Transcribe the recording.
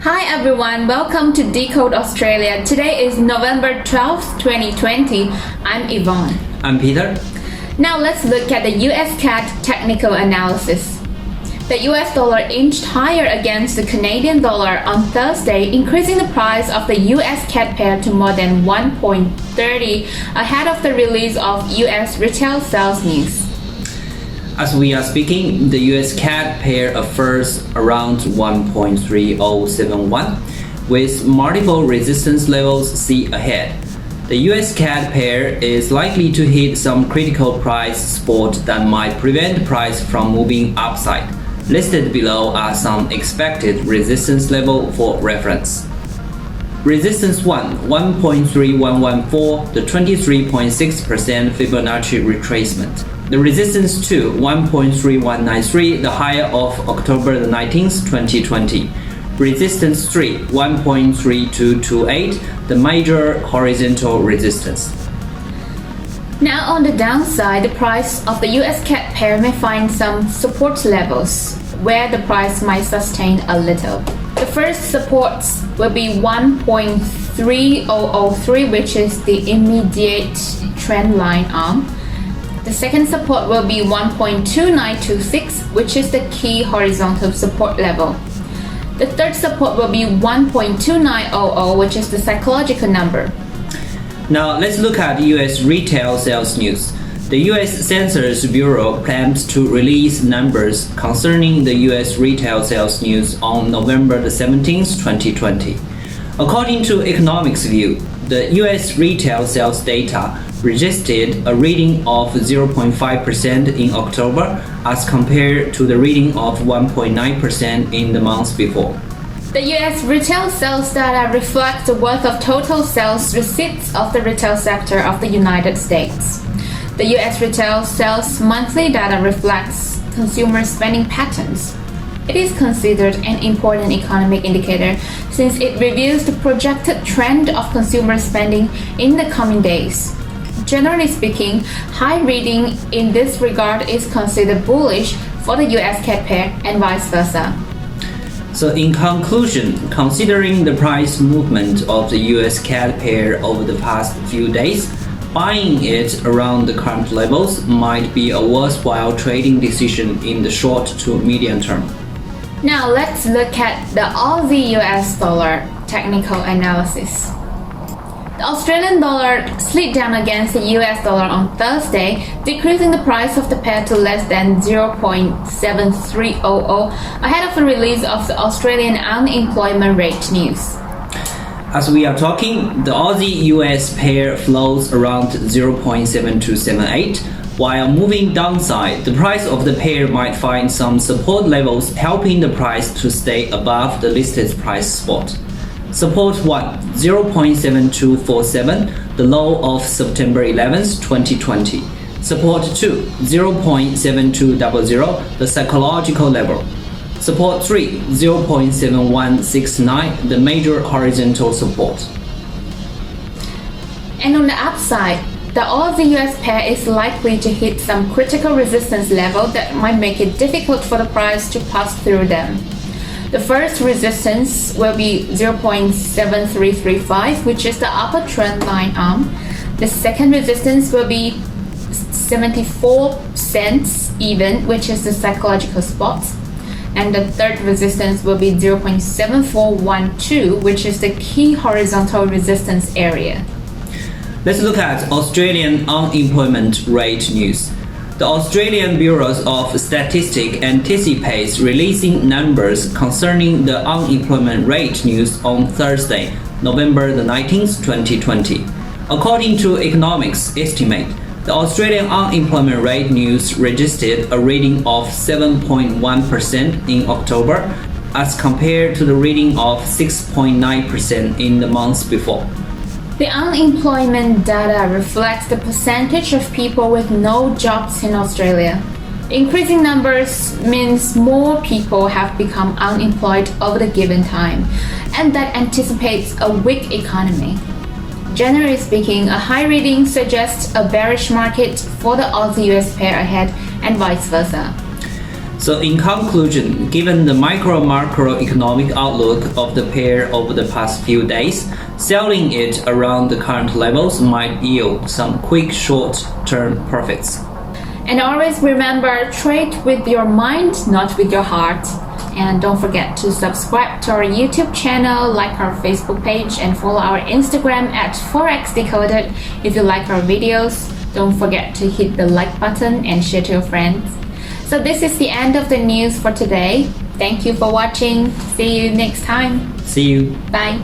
Hi everyone, welcome to Decode Australia. Today is November 12th, 2020. I'm Yvonne. I'm Peter. Now let's look at the USCAD technical analysis. The US dollar inched higher against the Canadian dollar on Thursday, increasing the price of the USCAD pair to more than 1.30 ahead of the release of US retail sales news. As we are speaking, the USDCAD pair offers around 1.3071 with multiple resistance levels seen ahead. The USDCAD pair is likely to hit some critical price support that might prevent the price from moving upside. Listed below are some expected resistance level for reference. Resistance 1, 1.3114, the 23.6% Fibonacci retracement. The resistance 2, 1.3193, the high of October the 19th, 2020. Resistance 3, 1.3228, the major horizontal resistance. Now on the downside, the price of the USCAD pair may find some support levels where the price might sustain a little. The first supports will be 1.3003, which is the immediate trend line arm. The second support will be 1.2926, which is the key horizontal support level. The third support will be 1.2900, which is the psychological number. Now let's look at US retail sales news. The US Census Bureau plans to release numbers concerning the US retail sales news on November the 17th, 2020. According to Economics View, the US retail sales data registered a reading of 0.5% in October as compared to the reading of 1.9% in the months before. The US retail sales data reflects the worth of total sales receipts of the retail sector of the United States. The US retail sales monthly data reflects consumer spending patterns. It is considered an important economic indicator since it reveals the projected trend of consumer spending in the coming days. Generally speaking, high reading in this regard is considered bullish for the USCAD pair and vice versa. So in conclusion, considering the price movement of the USCAD pair over the past few days, buying it around the current levels might be a worthwhile trading decision in the short to medium term. Now let's look at the Aussie US dollar technical analysis. The Australian dollar slid down against the US dollar on Thursday, decreasing the price of the pair to less than 0.7300 ahead of the release of the Australian unemployment rate news. As we are talking, the Aussie-US pair flows around 0.7278. While moving downside, the price of the pair might find some support levels helping the price to stay above the listed price spot. Support 1, 0.7247, the low of September 11th, 2020. Support 2, 0.7200, the psychological level. Support 3, 0.7169, the major horizontal support. And on the upside, the Aussie-US pair is likely to hit some critical resistance level that might make it difficult for the price to pass through them. The first resistance will be 0.7335, which is the upper trend line arm. The second resistance will be 74 cents even, which is the psychological spot. And the third resistance will be 0.7412, which is the key horizontal resistance area. Let's look at Australian unemployment rate news. The Australian Bureau of Statistics anticipates releasing numbers concerning the unemployment rate news on Thursday, November the 19th, 2020. According to Economics estimate, the Australian unemployment rate news registered a reading of 7.1% in October as compared to the reading of 6.9% in the months before. The unemployment data reflects the percentage of people with no jobs in Australia. Increasing numbers means more people have become unemployed over the given time, and that anticipates a weak economy. Generally speaking, a high reading suggests a bearish market for the Aussie-US pair ahead and vice versa. So in conclusion, given the macroeconomic outlook of the pair over the past few days, selling it around the current levels might yield some quick short-term profits. And always remember, trade with your mind, not with your heart. And don't forget to subscribe to our YouTube channel, like our Facebook page, and follow our Instagram at Forex Decoded. If you like our videos, don't forget to hit the like button and share to your friends. So this is the end of the news for today. Thank you for watching. See you next time. See you. Bye.